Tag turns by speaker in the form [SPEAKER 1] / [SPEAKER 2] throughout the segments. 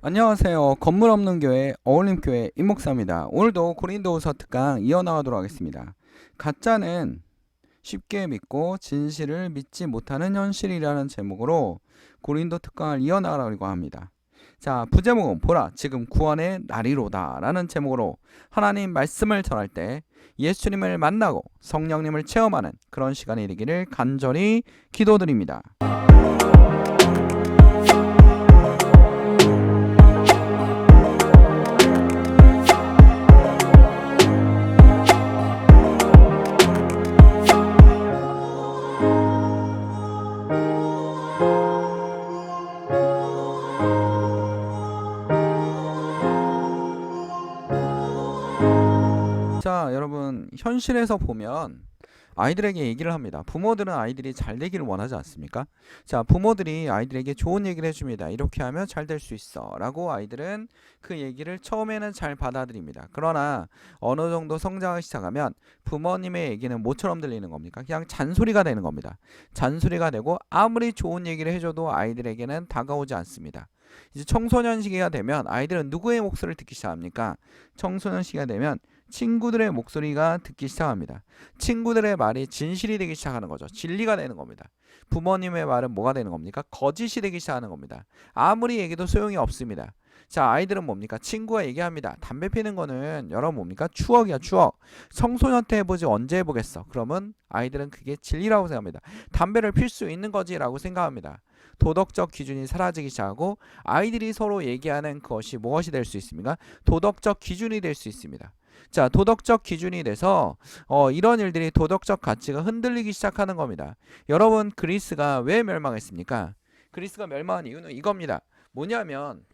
[SPEAKER 1] 안녕하세요. 건물 없는 교회 어울림교회 임목사입니다. 오늘도 고린도후서 특강 이어나가도록 하겠습니다. 가짜는 쉽게 믿고 진실을 믿지 못하는 현실이라는 제목으로 고린도 특강을 이어나가려고 합니다. 자, 부제목은 보라 지금 구원의 날이로다 라는 제목으로 하나님 말씀을 전할 때 예수님을 만나고 성령님을 체험하는 그런 시간이 되기를 간절히 기도드립니다. 자, 여러분, 현실에서 보면 아이들에게 얘기를 합니다. 부모들은 아이들이 잘 되기를 원하지 않습니까? 자, 부모들이 아이들에게 좋은 얘기를 해줍니다. 이렇게 하면 잘 될 수 있어 라고 아이들은 그 얘기를 처음에는 잘 받아들입니다. 그러나 어느 정도 성장을 시작하면 부모님의 얘기는 뭐처럼 들리는 겁니까? 그냥 잔소리가 되는 겁니다. 잔소리가 되고 아무리 좋은 얘기를 해줘도 아이들에게는 다가오지 않습니다. 이제 청소년 시기가 되면 아이들은 누구의 목소리를 듣기 시작합니까? 청소년 시기가 되면 친구들의 목소리가 듣기 시작합니다. 친구들의 말이 진실이 되기 시작하는 거죠. 진리가 되는 겁니다. 부모님의 말은 뭐가 되는 겁니까? 거짓이 되기 시작하는 겁니다. 아무리 얘기도 소용이 없습니다. 자, 아이들은 뭡니까? 친구가 얘기합니다. 담배 피는 거는 여러분 뭡니까? 추억이야, 추억. 청소년 때 해보지 언제 해보겠어? 그러면 아이들은 그게 진리라고 생각합니다. 담배를 필 수 있는 거지라고 생각합니다. 도덕적 기준이 사라지기 시작하고 아이들이 서로 얘기하는 그것이 무엇이 될 수 있습니까? 도덕적 기준이 될 수 있습니다. 자, 도덕적 기준이 돼서 이런 일들이 도덕적 가치가 흔들리기 시작하는 겁니다. 여러분, 그리스가 왜 멸망했습니까? 그리스가 멸망한 이유는 이겁니다. 뭐냐면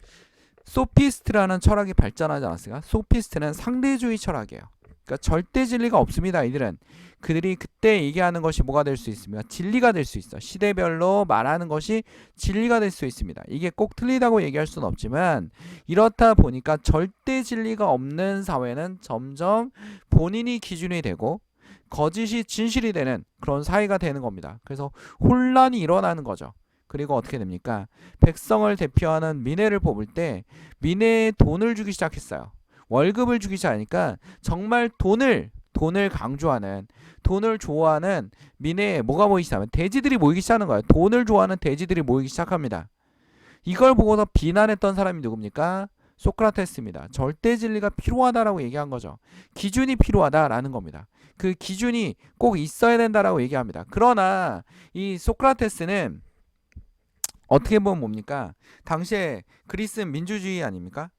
[SPEAKER 1] 소피스트라는 철학이 발전하지 않았습니까? 소피스트는 상대주의 철학이에요. 그러니까 절대 진리가 없습니다. 이들은 그들이 그때 얘기하는 것이 뭐가 될 수 있습니까? 진리가 될 수 있어. 시대별로 말하는 것이 진리가 될 수 있습니다. 이게 꼭 틀리다고 얘기할 수는 없지만 이렇다 보니까 절대 진리가 없는 사회는 점점 본인이 기준이 되고 거짓이 진실이 되는 그런 사회가 되는 겁니다. 그래서 혼란이 일어나는 거죠. 그리고 어떻게 됩니까? 백성을 대표하는 민회를 뽑을 때 민회에 돈을 주기 시작했어요. 월급을 주기 시작하니까 정말 돈을 강조하는, 돈을 좋아하는 민회에 뭐가 모이기 시작하면 돼지들이 모이기 시작하는 거예요. 돈을 좋아하는 돼지들이 모이기 시작합니다. 이걸 보고서 비난했던 사람이 누굽니까? 소크라테스입니다. 절대 진리가 필요하다라고 얘기한 거죠. 기준이 필요하다라는 겁니다. 그 기준이 꼭 있어야 된다라고 얘기합니다. 그러나 이 소크라테스는 어떻게 보면 뭡니까? 당시에 그리스는 민주주의 아닙니까?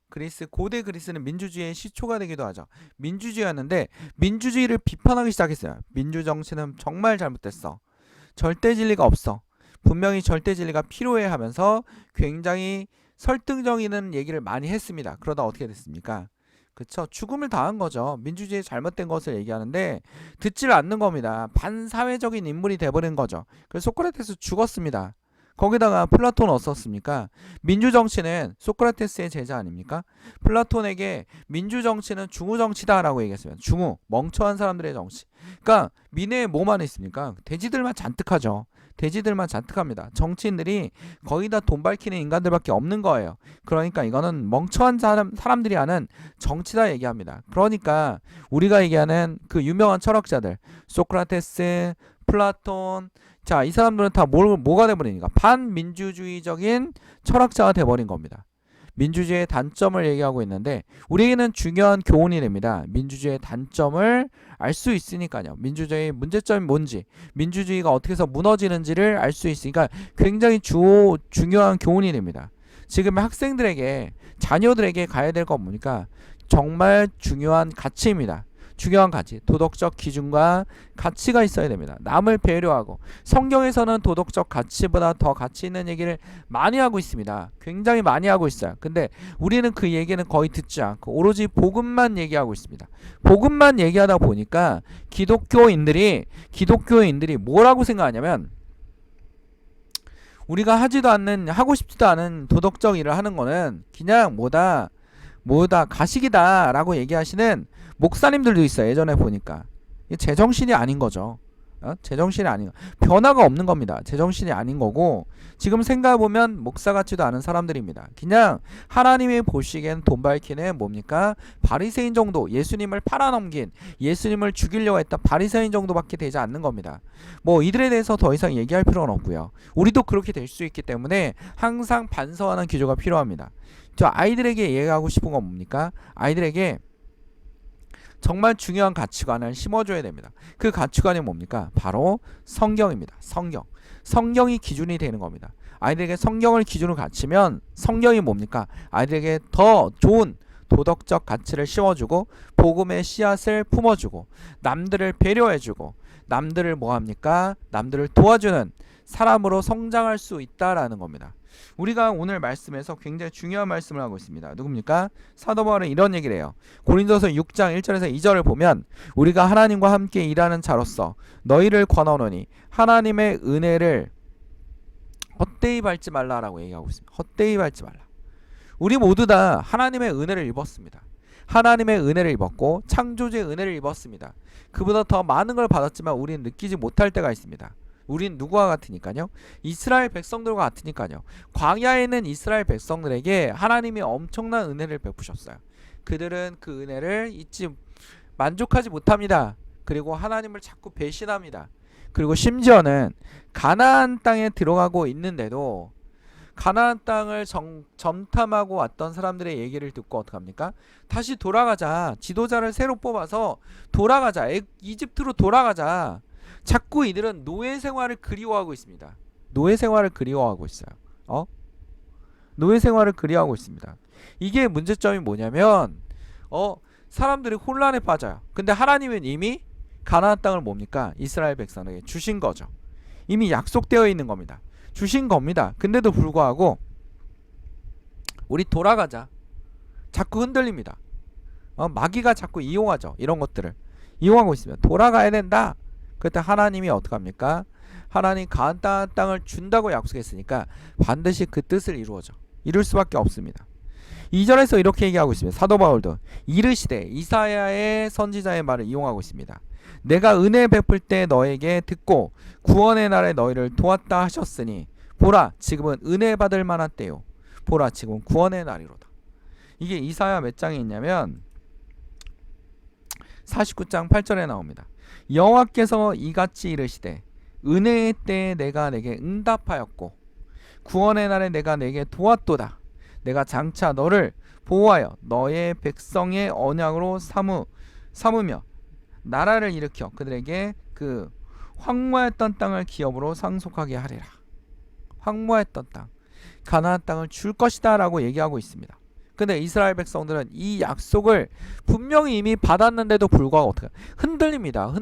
[SPEAKER 1] 고대 그리스는 민주주의의 시초가 되기도 하죠. 민주주의였는데 민주주의를 비판하기 시작했어요. 민주 정치는 정말 잘못됐어. 절대 진리가 없어. 분명히 절대 진리가 필요해 하면서 굉장히 설득적인 얘기를 많이 했습니다. 그러다 어떻게 됐습니까? 그쵸? 죽음을 당한 거죠. 민주주의의 잘못된 것을 얘기하는데 듣지를 않는 겁니다. 반사회적인 인물이 돼버린 거죠. 그래서 소크라테스 죽었습니다. 거기다가 플라톤 어떻습니까? 민주정치는 소크라테스의 제자 아닙니까? 플라톤에게 민주정치는 중우정치다라고 얘기했습니다. 중우, 멍청한 사람들의 정치. 그러니까 민회에 뭐만 있습니까? 돼지들만 잔뜩 하죠. 돼지들만 잔뜩 합니다. 정치인들이 거의 다 돈 밝히는 인간들밖에 없는 거예요. 그러니까 이거는 멍청한 사람들이 하는 정치다 얘기합니다. 그러니까 우리가 얘기하는 그 유명한 철학자들 소크라테스, 플라톤, 자, 이 사람들은 다 뭐가 돼버리니까 반민주주의적인 철학자가 돼버린 겁니다. 민주주의의 단점을 얘기하고 있는데 우리에게는 중요한 교훈이 됩니다. 민주주의의 단점을 알 수 있으니까요. 민주주의의 문제점이 뭔지, 민주주의가 어떻게 해서 무너지는지를 알 수 있으니까 굉장히 중요한 교훈이 됩니다. 지금 학생들에게, 자녀들에게 가야 될 건 뭡니까? 정말 중요한 가치입니다. 중요한 가치, 도덕적 기준과 가치가 있어야 됩니다. 남을 배려하고, 성경에서는 도덕적 가치보다 더 가치 있는 얘기를 많이 하고 있습니다. 굉장히 많이 하고 있어요. 근데 우리는 그 얘기는 거의 듣지 않고 오로지 복음만 얘기하고 있습니다. 복음만 얘기하다 보니까 기독교인들이 뭐라고 생각하냐면 우리가 하고 싶지도 않은 도덕적 일을 하는 거는 그냥 뭐다 가식이다 라고 얘기하시는 목사님들도 있어요. 예전에 보니까 제정신이 아닌 거죠. 제정신이 아닌 변화가 없는 겁니다. 제정신이 아닌 거고 지금 생각해보면 목사 같지도 않은 사람들입니다. 그냥 하나님이 보시기엔 돈 밝히는 뭡니까? 바리새인 정도, 예수님을 팔아넘긴, 예수님을 죽이려고 했던 바리새인 정도밖에 되지 않는 겁니다. 뭐 이들에 대해서 더 이상 얘기할 필요는 없고요. 우리도 그렇게 될 수 있기 때문에 항상 반성하는 기조가 필요합니다. 저 아이들에게 얘기하고 싶은 건 뭡니까? 아이들에게 정말 중요한 가치관을 심어줘야 됩니다. 그 가치관이 뭡니까? 바로 성경입니다. 성경. 성경이 기준이 되는 겁니다. 아이들에게 성경을 기준으로 갖추면 성경이 뭡니까? 아이들에게 더 좋은 도덕적 가치를 심어주고 복음의 씨앗을 품어주고 남들을 배려해주고 남들을 뭐합니까? 남들을 도와주는 사람으로 성장할 수 있다라는 겁니다. 우리가 오늘 말씀에서 굉장히 중요한 말씀을 하고 있습니다. 누굽니까? 사도 바울은 이런 얘기를 해요. 고린도서 6장 1절에서 2절을 보면 우리가 하나님과 함께 일하는 자로서 너희를 권하노니 하나님의 은혜를 헛되이 밟지 말라라고 얘기하고 있습니다. 헛되이 밟지 말라. 우리 모두 다 하나님의 은혜를 입었습니다. 하나님의 은혜를 입었고 창조주의 은혜를 입었습니다. 그보다 더 많은 걸 받았지만 우리는 느끼지 못할 때가 있습니다. 우린 누구와 같으니까요? 이스라엘 백성들과 같으니까요. 광야에 있는 이스라엘 백성들에게 하나님이 엄청난 은혜를 베푸셨어요. 그들은 그 은혜를 만족하지 못합니다. 그리고 하나님을 자꾸 배신합니다. 그리고 심지어는 가나안 땅에 들어가고 있는데도 가나안 땅을 점탐하고 왔던 사람들의 얘기를 듣고 어떡합니까? 다시 돌아가자. 지도자를 새로 뽑아서 돌아가자. 이집트로 돌아가자. 자꾸 이들은 노예 생활을 그리워하고 있습니다. 노예 생활을 그리워하고 있어요. 노예 생활을 그리워하고 있습니다. 이게 문제점이 뭐냐면 사람들이 혼란에 빠져요. 근데 하나님은 이미 가나안 땅을 뭡니까? 이스라엘 백성에게 주신 거죠. 이미 약속되어 있는 겁니다. 주신 겁니다. 근데도 불구하고 우리 돌아가자. 자꾸 흔들립니다. 마귀가 자꾸 이용하죠. 이런 것들을 이용하고 있습니다. 돌아가야 된다. 그때 하나님이 어떡합니까? 하나님 가나안 땅을 준다고 약속했으니까 반드시 그 뜻을 이룰 수밖에 없습니다. 2절에서 이렇게 얘기하고 있습니다. 사도 바울도 이르시되 이사야의 선지자의 말을 이용하고 있습니다. 내가 은혜 베풀 때 너에게 듣고 구원의 날에 너희를 도왔다 하셨으니 보라 지금은 은혜 받을 만한 때요 보라 지금 구원의 날이로다. 이게 이사야 몇 장에 있냐면 49장 8절에 나옵니다. 여호와께서 이같이 이르시되 은혜의 때에 내가 내게 응답하였고 구원의 날에 내가 내게 도왔도다. 내가 장차 너를 보호하여 너의 백성의 언약으로 삼으며 나라를 일으켜 그들에게 그 황무했던 땅을 기업으로 상속하게 하리라. 황무했던 땅 가나안 땅을 줄 것이다 라고 얘기하고 있습니다. 근데 이스라엘 백성들은 이 약속을 분명히 이미 받았는데도 불구하고 어떻게 흔들립니다.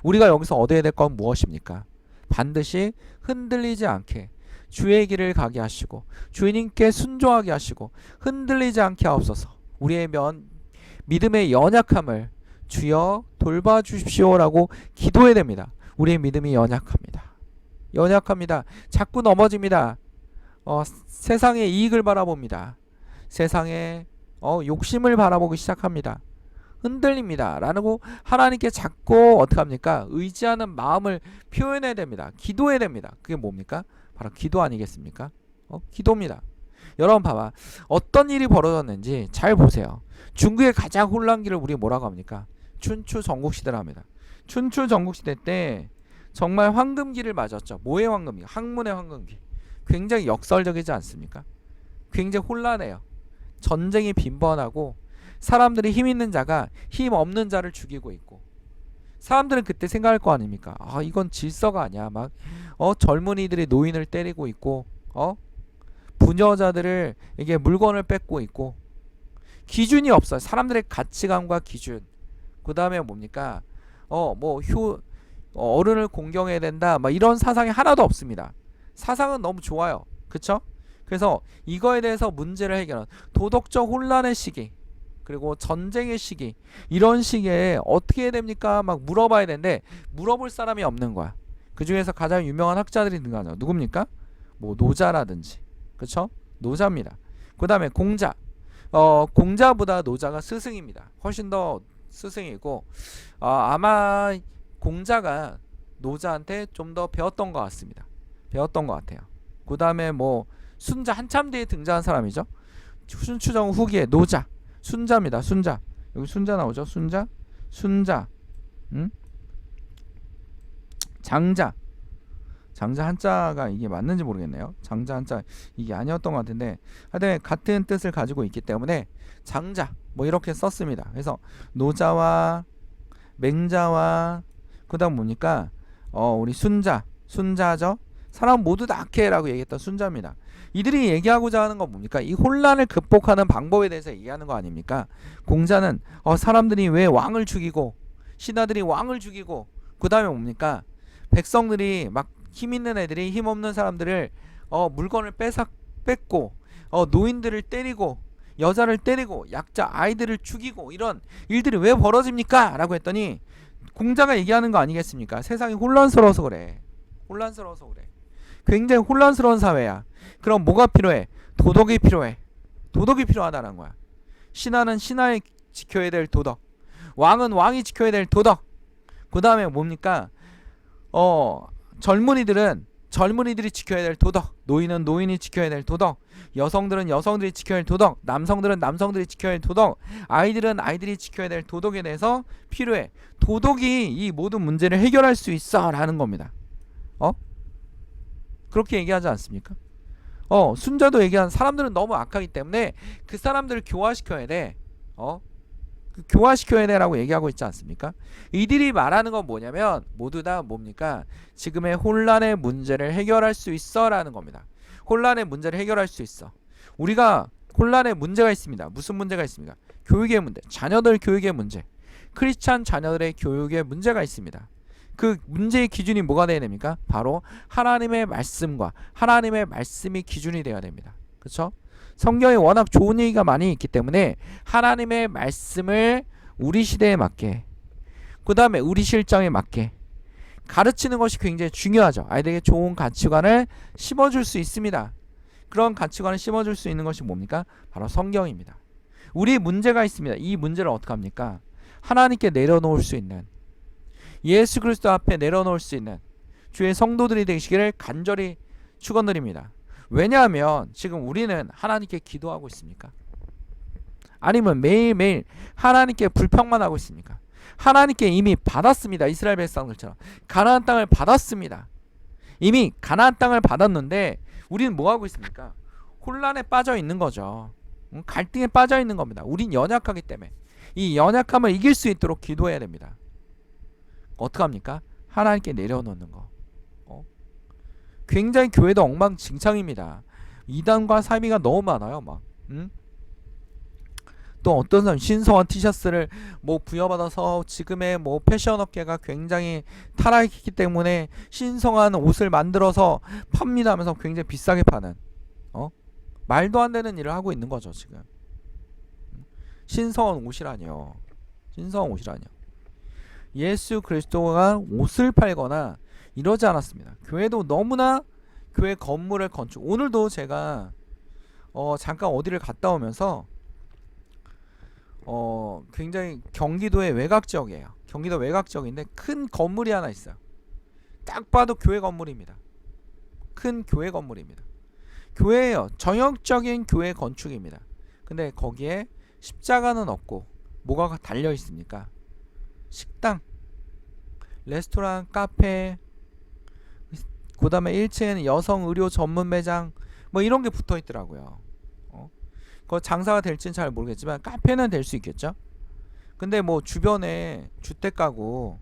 [SPEAKER 1] 우리가 여기서 얻어야 될 건 무엇입니까? 반드시 흔들리지 않게 주의 길을 가게 하시고 주님께 순종하게 하시고 흔들리지 않게 하옵소서. 우리의 믿음의 연약함을 주여 돌봐주십시오라고 기도해야 됩니다. 우리의 믿음이 연약합니다. 자꾸 넘어집니다. 세상의 이익을 바라봅니다. 세상의 욕심을 바라보기 시작합니다. 흔들립니다. 라고 하나님께 자꾸 어떡합니까? 의지하는 마음을 표현해야 됩니다. 기도해야 됩니다. 그게 뭡니까? 바로 기도 아니겠습니까? 기도입니다. 여러분 봐봐. 어떤 일이 벌어졌는지 잘 보세요. 중국의 가장 혼란기를 우리 뭐라고 합니까? 춘추 전국시대라 합니다. 춘추 전국시대 때 정말 황금기를 맞았죠. 뭐의 황금기? 학문의 황금기. 굉장히 역설적이지 않습니까? 굉장히 혼란해요. 전쟁이 빈번하고 사람들이 힘 있는 자가 힘 없는 자를 죽이고 있고 사람들은 그때 생각할 거 아닙니까? 이건 질서가 아니야. 막 젊은이들이 노인을 때리고 있고 부녀자들을 이게 물건을 뺏고 있고 기준이 없어요. 사람들의 가치관과 기준. 그 다음에 뭡니까? 어른을 공경해야 된다. 막 이런 사상이 하나도 없습니다. 사상은 너무 좋아요. 그쵸? 그래서 이거에 대해서 문제를 해결하는 도덕적 혼란의 시기 그리고 전쟁의 시기 이런 시기에 어떻게 해야 됩니까? 막 물어봐야 되는데 물어볼 사람이 없는 거야. 그 중에서 가장 유명한 학자들이 등장하죠. 누굽니까? 노자라든지 그쵸? 노자입니다. 그 다음에 공자 공자보다 노자가 스승입니다. 훨씬 더 스승이고 아마 공자가 노자한테 좀 더 배웠던 것 같습니다. 배웠던 것 같아요. 그 다음에 뭐 순자 한참 뒤에 등장한 사람이죠. 순추정 후기에 노자 순자입니다. 순자 여기 순자 나오죠. 순자 장자 한자가 이게 맞는지 모르겠네요. 장자 한자 이게 아니었던 것 같은데 하여튼 같은 뜻을 가지고 있기 때문에 장자 뭐 이렇게 썼습니다. 그래서 노자와 맹자와 그 다음 뭡니까 우리 순자죠. 사람 모두 다 악해라고 얘기했던 순자입니다. 이들이 얘기하고자 하는 건 뭡니까? 이 혼란을 극복하는 방법에 대해서 얘기하는 거 아닙니까? 공자는 사람들이 왜 왕을 죽이고 신하들이 왕을 죽이고 그 다음에 뭡니까? 백성들이 막 힘 있는 애들이 힘 없는 사람들을 물건을 뺏고 노인들을 때리고 여자를 때리고 약자 아이들을 죽이고 이런 일들이 왜 벌어집니까? 라고 했더니 공자가 얘기하는 거 아니겠습니까? 세상이 혼란스러워서 그래. 굉장히 혼란스러운 사회야. 그럼 뭐가 필요해? 도덕이 필요해. 도덕이 필요하다는 거야. 신하는 신하에 지켜야 될 도덕, 왕은 왕이 지켜야 될 도덕. 그 다음에 뭡니까? 젊은이들이 지켜야 될 도덕, 노인은 노인이 지켜야 될 도덕, 여성들은 여성들이 지켜야 할 도덕, 남성들은 남성들이 지켜야 할 도덕, 아이들은 아이들이 지켜야 될 도덕에 대해서 필요해. 도덕이 이 모든 문제를 해결할 수 있어 라는 겁니다. 그렇게 얘기하지 않습니까? 순자도 얘기한 사람들은 너무 악하기 때문에 그 사람들을 교화시켜야 돼. 교화시켜야 돼라고 얘기하고 있지 않습니까? 이들이 말하는 건 뭐냐면 모두 다 뭡니까? 지금의 혼란의 문제를 해결할 수 있어 라는 겁니다. 혼란의 문제를 해결할 수 있어. 우리가 혼란의 문제가 있습니다. 무슨 문제가 있습니까? 교육의 문제, 자녀들 교육의 문제, 크리스찬 자녀들의 교육의 문제가 있습니다. 그 문제의 기준이 뭐가 되어야 됩니까? 바로 하나님의 말씀과 하나님의 말씀이 기준이 되어야 됩니다. 그렇죠? 성경에 워낙 좋은 얘기가 많이 있기 때문에 하나님의 말씀을 우리 시대에 맞게, 그 다음에 우리 실정에 맞게 가르치는 것이 굉장히 중요하죠. 아이들에게 좋은 가치관을 심어줄 수 있습니다. 그런 가치관을 심어줄 수 있는 것이 뭡니까? 바로 성경입니다. 우리 문제가 있습니다. 이 문제를 어떻게 합니까? 하나님께 내려놓을 수 있는, 예수 그리스도 앞에 내려놓을 수 있는 주의 성도들이 되시기를 간절히 축원드립니다. 왜냐하면 지금 우리는 하나님께 기도하고 있습니까? 아니면 매일매일 하나님께 불평만 하고 있습니까? 하나님께 이미 받았습니다. 이스라엘 백성들처럼 가나안 땅을 받았습니다. 이미 가나안 땅을 받았는데 우리는 뭐 하고 있습니까? 혼란에 빠져 있는 거죠. 갈등에 빠져 있는 겁니다. 우린 연약하기 때문에 이 연약함을 이길 수 있도록 기도해야 됩니다. 어떻게 합니까? 하나님께 내려놓는 거. 굉장히 교회도 엉망진창입니다. 이단과 사미가 너무 많아요. 또 어떤 사람 신성한 티셔츠를 뭐 부여받아서 지금의 뭐 패션 업계가 굉장히 타락했기 때문에 신성한 옷을 만들어서 팝니다 하면서 굉장히 비싸게 파는 말도 안 되는 일을 하고 있는 거죠. 지금 신성한 옷이라뇨. 예수 그리스도가 옷을 팔거나 이러지 않았습니다. 교회도 너무나 교회 건물을 건축. 오늘도 제가 잠깐 어디를 갔다 오면서 굉장히 경기도의 외곽 지역이에요. 경기도 외곽 지역인데 큰 건물이 하나 있어요. 딱 봐도 교회 건물입니다. 큰 교회 건물입니다. 교회예요. 전형적인 교회 건축입니다. 근데 거기에 십자가는 없고 뭐가 달려 있습니까? 식당, 레스토랑, 카페, 그 다음에 1층에는 여성 의료 전문 매장 뭐 이런 게 붙어 있더라고요. 그 장사가 될지는 잘 모르겠지만 카페는 될 수 있겠죠. 근데 뭐 주변에 주택가구,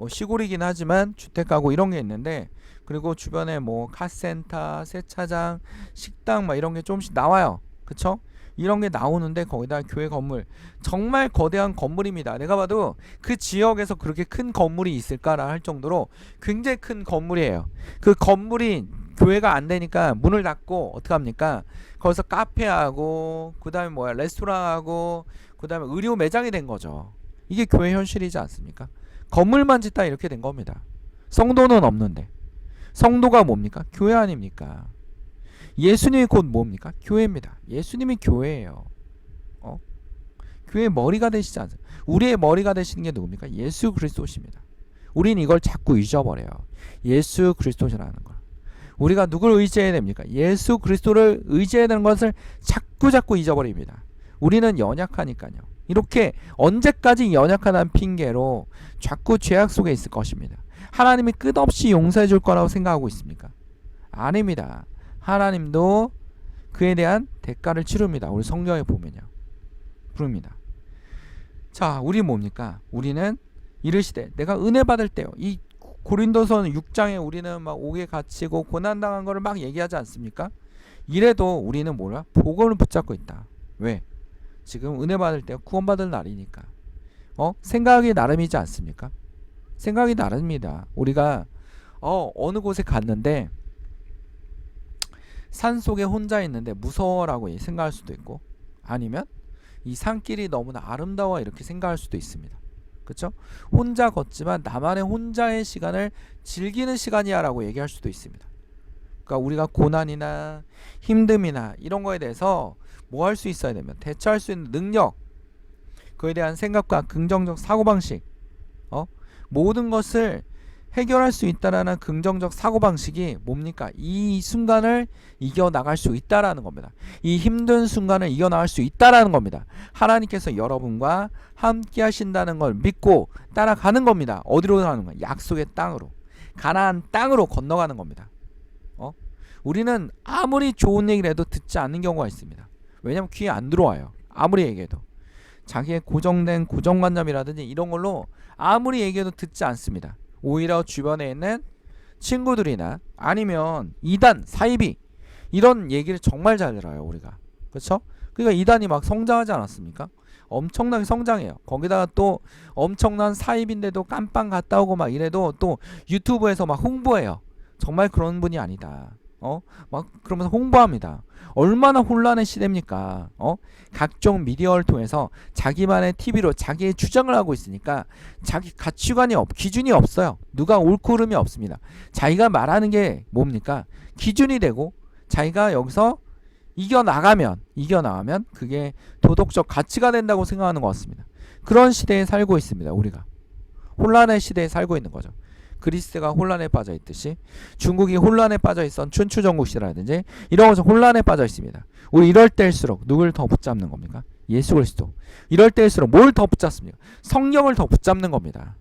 [SPEAKER 1] 시골이긴 하지만 주택가구 이런 게 있는데, 그리고 주변에 뭐 카센터, 세차장, 식당 막 이런 게 조금씩 나와요. 그쵸? 이런 게 나오는데 거기다 교회 건물, 정말 거대한 건물입니다. 내가 봐도 그 지역에서 그렇게 큰 건물이 있을까라 할 정도로 굉장히 큰 건물이에요. 그 건물이 교회가 안 되니까 문을 닫고 어떻게 합니까? 거기서 카페하고 그 다음에 뭐야 레스토랑하고 그 다음에 의료 매장이 된 거죠. 이게 교회 현실이지 않습니까? 건물만 짓다 이렇게 된 겁니다. 성도는 없는데. 성도가 뭡니까? 교회 아닙니까? 예수님이 곧 뭡니까? 교회입니다. 예수님이 교회예요. 교회의 머리가 되시지 않습니까? 우리의 머리가 되시는 게 누굽니까? 예수 그리스도십니다. 우린 이걸 자꾸 잊어버려요. 예수 그리스도라는 걸. 우리가 누굴 의지해야 됩니까? 예수 그리스도를 의지해야 되는 것을 자꾸 잊어버립니다. 우리는 연약하니까요. 이렇게 언제까지 연약하다는 핑계로 자꾸 죄악 속에 있을 것입니다. 하나님이 끝없이 용서해 줄 거라고 생각하고 있습니까? 아닙니다. 하나님도 그에 대한 대가를 치릅니다. 우리 성경에 보면요. 부릅니다. 자, 우리 뭡니까? 우리는 이르시되 내가 은혜 받을 때요. 이 고린도서는 6장에 우리는 막 옥에 갇히고 고난당한 거를 막 얘기하지 않습니까? 이래도 우리는 뭐야? 복음을 붙잡고 있다. 왜? 지금 은혜 받을 때 구원받을 날이니까. 생각이 나름이지 않습니까? 생각이 나름입니다. 우리가 어느 곳에 갔는데 산 속에 혼자 있는데 무서워라고 생각할 수도 있고, 아니면 이 산길이 너무나 아름다워 이렇게 생각할 수도 있습니다. 그렇죠? 혼자 걷지만 나만의 혼자의 시간을 즐기는 시간이야 라고 얘기할 수도 있습니다. 그러니까 우리가 고난이나 힘듦이나 이런 거에 대해서 뭐 할 수 있어야 되면 대처할 수 있는 능력, 그에 대한 생각과 긍정적 사고방식, 모든 것을 해결할 수 있다라는 긍정적 사고방식이 뭡니까? 이 순간을 이겨나갈 수 있다라는 겁니다. 이 힘든 순간을 이겨나갈 수 있다라는 겁니다. 하나님께서 여러분과 함께 하신다는 걸 믿고 따라가는 겁니다. 어디로 가는 거야? 약속의 땅으로, 가나안 땅으로 건너가는 겁니다. 우리는 아무리 좋은 얘기를 해도 듣지 않는 경우가 있습니다. 왜냐하면 귀에 안 들어와요. 아무리 얘기해도. 자기의 고정된 고정관념이라든지 이런 걸로 아무리 얘기해도 듣지 않습니다. 오히려 주변에 있는 친구들이나 아니면 이단, 사이비 이런 얘기를 정말 잘 들어요. 우리가. 그렇죠? 그러니까 이단이 막 성장하지 않았습니까? 엄청나게 성장해요. 거기다가 또 엄청난 사입인데도 깜빵 갔다 오고 막 이래도 또 유튜브에서 막 홍보해요. 정말 그런 분이 아니다. 막 그러면서 홍보합니다. 얼마나 혼란의 시대입니까? 각종 미디어를 통해서 자기만의 TV로 자기의 주장을 하고 있으니까 자기 가치관이 기준이 없어요. 누가 옳고 그름이 없습니다. 자기가 말하는 게 뭡니까? 기준이 되고 자기가 여기서 이겨나가면 그게 도덕적 가치가 된다고 생각하는 것 같습니다. 그런 시대에 살고 있습니다. 우리가 혼란의 시대에 살고 있는 거죠. 그리스가 혼란에 빠져 있듯이 중국이 혼란에 빠져 있던 춘추전국 시대라든지 이런 것은 혼란에 빠져 있습니다. 우리 이럴 때일수록 누굴 더 붙잡는 겁니까? 예수 그리스도. 이럴 때일수록 뭘 더 붙잡습니까? 성경을 더 붙잡는 겁니다.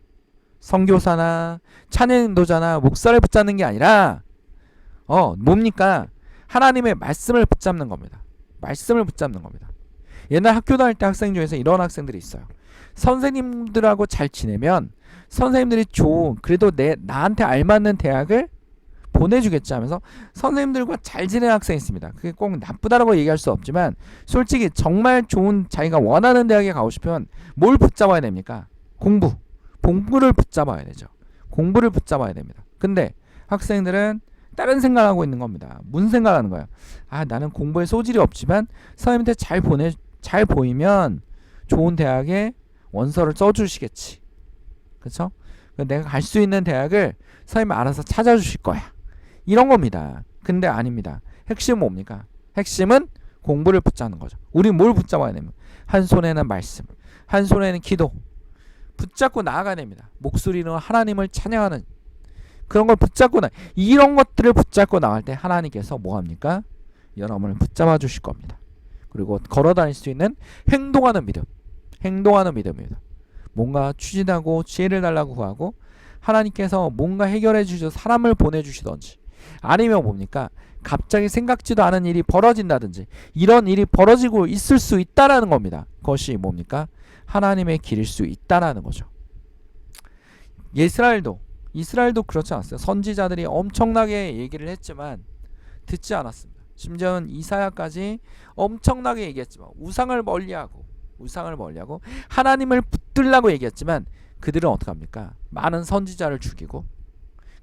[SPEAKER 1] 선교사나 찬양 인도자나 목사를 붙잡는 게 아니라 뭡니까? 하나님의 말씀을 붙잡는 겁니다. 말씀을 붙잡는 겁니다. 옛날 학교 다닐 때 학생 중에서 이런 학생들이 있어요. 선생님들하고 잘 지내면 선생님들이 그래도 나한테 알맞는 대학을 보내주겠지 하면서 선생님들과 잘 지내는 학생이 있습니다. 그게 꼭 나쁘다라고 얘기할 수 없지만 솔직히 정말 좋은 자기가 원하는 대학에 가고 싶으면 뭘 붙잡아야 됩니까? 공부를 붙잡아야 되죠. 공부를 붙잡아야 됩니다. 근데 학생들은 다른 생각을 하고 있는 겁니다. 무슨 생각을 하는 거야? 나는 공부에 소질이 없지만 선생님한테 잘 보이면 좋은 대학에 원서를 써주시겠지. 그렇죠? 내가 갈 수 있는 대학을 선생님이 알아서 찾아주실 거야. 이런 겁니다. 근데 아닙니다. 핵심은 뭡니까? 핵심은 공부를 붙잡는 거죠. 우리 뭘 붙잡아야 됩니까? 한 손에는 말씀, 한 손에는 기도. 붙잡고 나아가야 됩니다. 목소리로 하나님을 찬양하는 그런 걸 붙잡고 이런 것들을 붙잡고 나갈 때 하나님께서 뭐합니까? 여러분을 붙잡아 주실 겁니다. 그리고 걸어 다닐 수 있는 행동하는 믿음입니다. 뭔가 추진하고 지혜를 달라고 구하고 하나님께서 뭔가 해결해 주셔서 사람을 보내주시던지 아니면 뭡니까? 갑자기 생각지도 않은 일이 벌어진다든지 이런 일이 벌어지고 있을 수 있다라는 겁니다. 그것이 뭡니까? 하나님의 길일 수 있다라는 거죠. 이스라엘도 그렇지 않았어요. 선지자들이 엄청나게 얘기를 했지만 듣지 않았습니다. 심지어는 이사야까지 엄청나게 얘기했지만 우상을 멀리하고 하나님을 붙들라고 얘기했지만 그들은 어떻게 합니까? 많은 선지자를 죽이고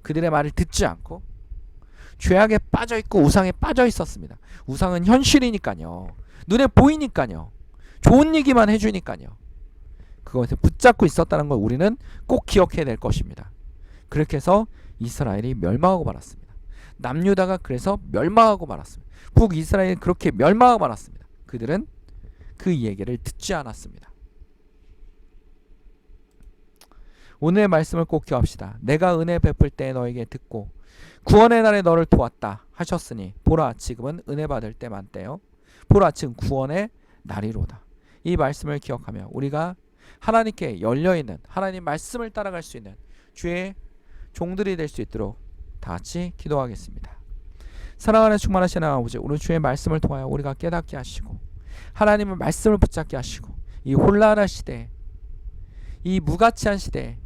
[SPEAKER 1] 그들의 말을 듣지 않고 죄악에 빠져있고 우상에 빠져 있었습니다. 우상은 현실이니까요. 눈에 보이니까요. 좋은 얘기만 해주니까요. 그것에 붙잡고 있었다는 걸 우리는 꼭 기억해야 될 것입니다. 그렇게 해서 이스라엘이 멸망하고 말았습니다. 남유다가 그래서 멸망하고 말았습니다. 북이스라엘이 그렇게 멸망하고 말았습니다. 그들은 그 얘기를 듣지 않았습니다. 오늘의 말씀을 꼭 기억합시다. 내가 은혜 베풀 때 너에게 듣고 구원의 날에 너를 도왔다 하셨으니 보라 지금은 은혜 받을 때만 때요. 보라 지금 구원의 날이로다. 이 말씀을 기억하며 우리가 하나님께 열려있는 하나님 말씀을 따라갈 수 있는 주의 종들이 될 수 있도록 다 같이 기도하겠습니다. 사랑하는 충만하신 아버지, 오늘 주의 말씀을 통하여 우리가 깨닫게 하시고 하나님의 말씀을 붙잡게 하시고 이 혼란한 시대, 이 무가치한 시대,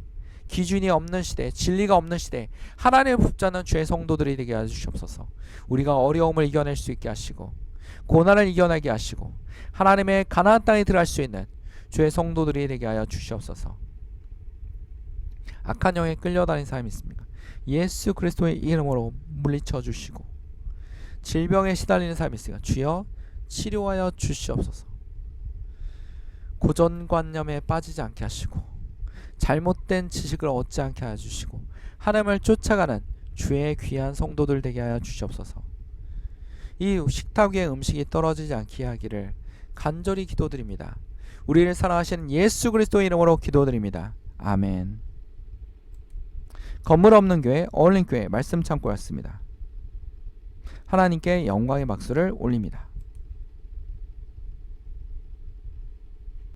[SPEAKER 1] 기준이 없는 시대, 진리가 없는 시대, 하나님을 붙잡는 주의 성도들이 되게 해주시옵소서. 우리가 어려움을 이겨낼 수 있게 하시고 고난을 이겨내게 하시고 하나님의 가나안 땅에 들어갈 수 있는 주의 성도들이 되게 하여 주시옵소서. 악한 영에 끌려다니는 사람이 있습니까? 예수 그리스도의 이름으로 물리쳐 주시고 질병에 시달리는 사람이 있으니까 주여 치료하여 주시옵소서. 고정관념에 빠지지 않게 하시고 잘못된 지식을 얻지 않게 하여 주시고 하나님을 쫓아가는 주의 귀한 성도들 되게 하여 주시옵소서. 이 식탁 위에 음식이 떨어지지 않게 하기를 간절히 기도드립니다. 우리를 사랑하시는 예수 그리스도의 이름으로 기도드립니다. 아멘. 건물 없는 교회 어울림 교회 말씀 창고였습니다. 하나님께 영광의 박수를 올립니다.